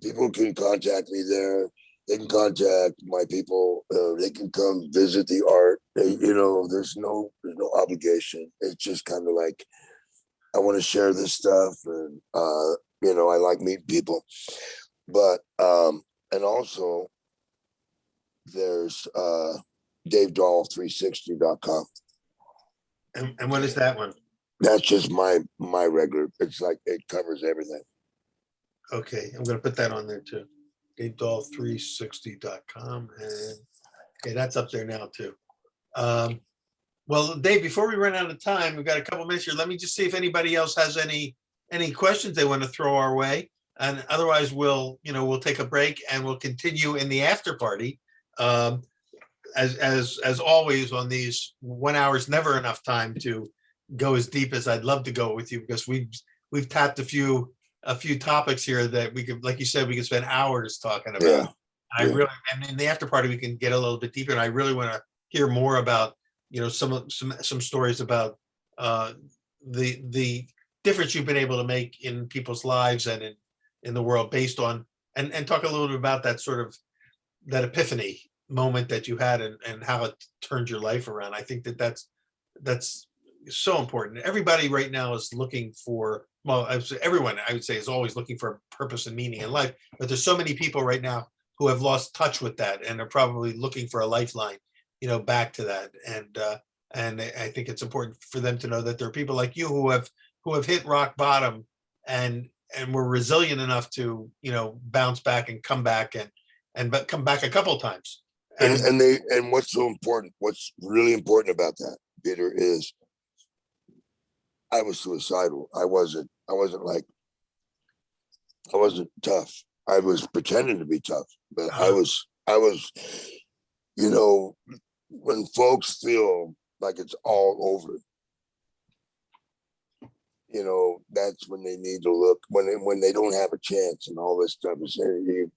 people can contact me there. They can contact my people. They can come visit the art. There's no obligation. It's just kind of like I want to share this stuff, and I like meeting people. But and also there's DaveDahl360.com. And what is that one? That's just my regular. It's like it covers everything. Okay, I'm going to put that on there too. DaveDahl360.com, and okay, that's up there now too. Well, Dave, before we run out of time, we've got a couple minutes here. Let me just see if anybody else has any questions they want to throw our way, and otherwise we'll take a break and we'll continue in the after party. As always on these 1 hour is never enough time to go as deep as I'd love to go with you, because we've tapped a few topics here that we could, like you said, we could spend hours talking about. Yeah. And in the after party we can get a little bit deeper, and I really want to hear more about some stories about the difference you've been able to make in people's lives and in the world, based on and talk a little bit about that sort of that epiphany moment that you had and how it turned your life around. I think that's so important. Everybody right now is looking for, everyone I would say is always looking for purpose and meaning in life, but there's so many people right now who have lost touch with that and are probably looking for a lifeline, back to that. And I think it's important for them to know that there are people like you who have hit rock bottom and were resilient enough to, bounce back and come back but come back a couple of times. And what's really important about that, Peter, is I was suicidal. I wasn't tough. I was pretending to be tough, but I was, when folks feel like it's all over, that's when they need to look, when they don't have a chance and all this stuff is saying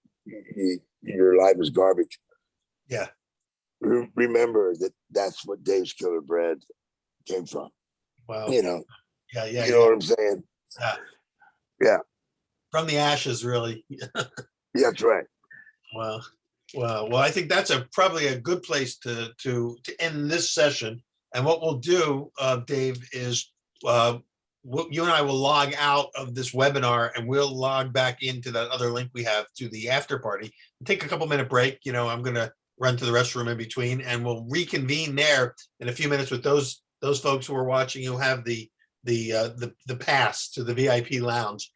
your life is garbage. Yeah. Remember that's what Dave's Killer Bread came from. Wow. You know, Yeah, yeah, you know yeah. what I'm saying? Yeah. Yeah, From the ashes, really. that's right. Wow. Well, I think that's probably a good place to end this session. And what we'll do, Dave, is you and I will log out of this webinar and we'll log back into that other link we have to the after party. Take a couple minute break. You know, I'm going to run to the restroom in between, and we'll reconvene there in a few minutes with those folks who are watching who have the pass to the VIP lounge.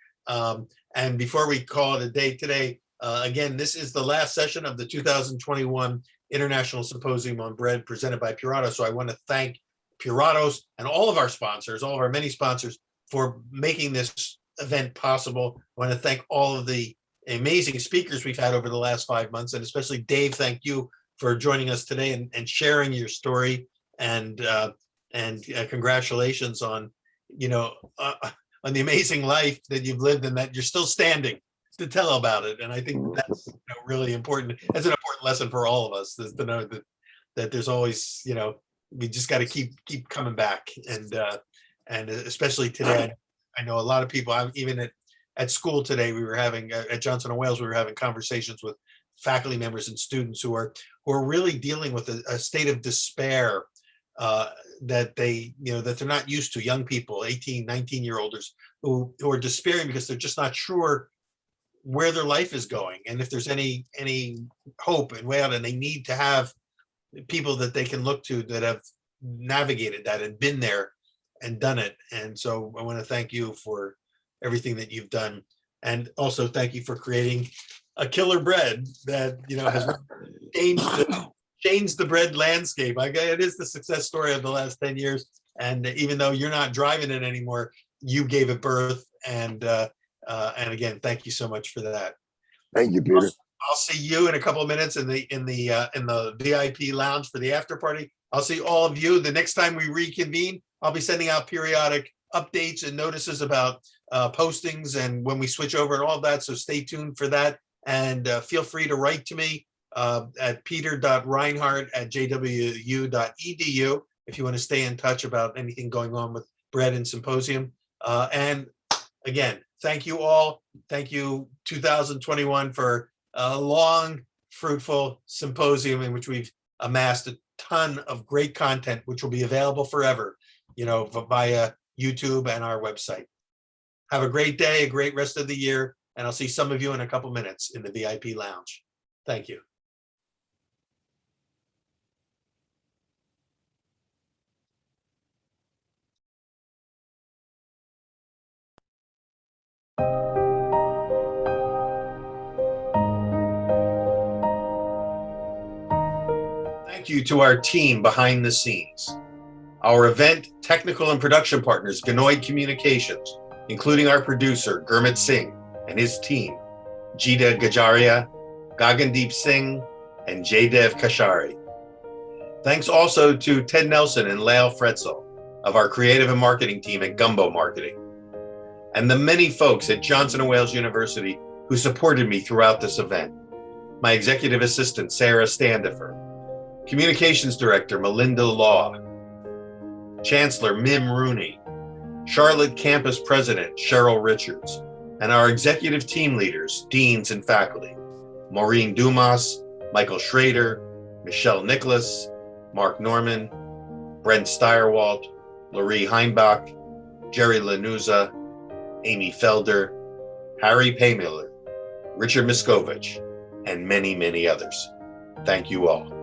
And before we call it a day today, again, this is the last session of the 2021 International Symposium on Bread presented by Purato. So I want to thank Puratos and all of our sponsors, all of our many sponsors, for making this event possible. I want to thank all of the amazing speakers we've had over the last 5 months, and especially Dave, thank you for joining us today and sharing your story, and congratulations on, on the amazing life that you've lived and that you're still standing to tell about it. And I think that's really important. That's an important lesson for all of us, is to know that there's always, we just got to keep coming back. And especially today, I know a lot of people, I'm even at school today, we were having at Johnson & Wales, we were having conversations with faculty members and students who are really dealing with a state of despair that that they're not used to. Young people, 18, 19-year-olds who are despairing because they're just not sure where their life is going and if there's any hope and way out, and they need to have people that they can look to that have navigated that and been there and done it. And so I want to thank you for everything that you've done, and also thank you for creating a killer bread that has changed the bread landscape. It is the success story of the last 10 years, and even though you're not driving it anymore, you gave it birth. And again, thank you so much for that. Thank you, Peter. I'll see you in a couple of minutes in the VIP lounge for the after party. I'll see all of you the next time we reconvene. I'll be sending out periodic updates and notices about postings and when we switch over and all of that. So stay tuned for that, and feel free to write to me at peter.reinhardt@jwu.edu if you want to stay in touch about anything going on with Bread and Symposium. And again, thank you all. Thank you 2021 for a long, fruitful symposium in which we've amassed a ton of great content, which will be available forever, via YouTube and our website. Have a great day, a great rest of the year, and I'll see some of you in a couple minutes in the VIP lounge. Thank you. Thank you to our team behind the scenes. Our event technical and production partners, Ganoid Communications, including our producer, Gurmit Singh, and his team, Jida Gajaria, Gagandeep Singh, and Jaydev Kashari. Thanks also to Ted Nelson and Lael Fretzel of our creative and marketing team at Gumbo Marketing, and the many folks at Johnson & Wales University who supported me throughout this event. My executive assistant, Sarah Standifer, Communications Director, Melinda Law, Chancellor, Mim Rooney, Charlotte Campus President, Cheryl Richards, and our executive team leaders, deans and faculty, Maureen Dumas, Michael Schrader, Michelle Nicholas, Mark Norman, Brent Steyerwalt, Laurie Heimbach, Jerry Lanuza, Amy Felder, Harry Paymiller, Richard Miskovich, and many, many others. Thank you all.